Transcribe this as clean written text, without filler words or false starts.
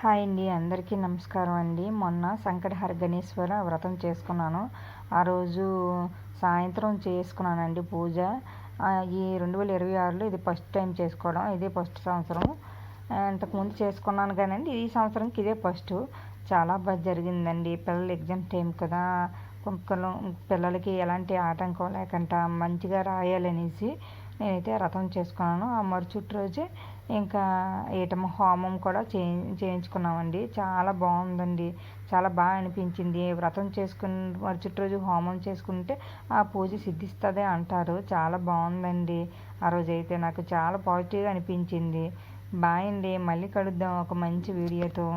Hi అండి, అందరికీ నమస్కారం అండి. మొన్న సంకటహర గణేశ్వర వ్రతం చేసుకున్నాను. ఆ రోజు సాయంత్రం చేసుకున్నానండి పూజ. ఈ 2026లో ఇది ఫస్ట్ టైం చేసుకోవడం, ఇదే ఫస్ట్ సంవత్సరం. ఇంతకుముందు చేసుకున్నాను కానండి, ఈ సంవత్సరంకి ఇదే ఫస్ట్. చాలా బాగా జరిగిందండి. పిల్లలు ఎగ్జామ్ టైం కదా, పిల్లలకి ఎలాంటి ఆటంకం లేకుండా మంచిగా రాయాలనేసి నేనైతే వ్రతం చేసుకున్నాను. ఆ మరుసటి రోజే ఇంకా ఏటమ్మ హోమం కూడా చేయించుకున్నామండి. చాలా బాగుందండి, చాలా బాగా అనిపించింది. వ్రతం చేసుకుని మరుసటి రోజు హోమం చేసుకుంటే ఆ పూజ సిద్ధిస్తుంది అంటారు. చాలా బాగుందండి. ఆ రోజు అయితే నాకు చాలా పాజిటివ్గా అనిపించింది. బాయ్ అండి, మళ్ళీ కలుద్దాం ఒక మంచి వీడియోతో.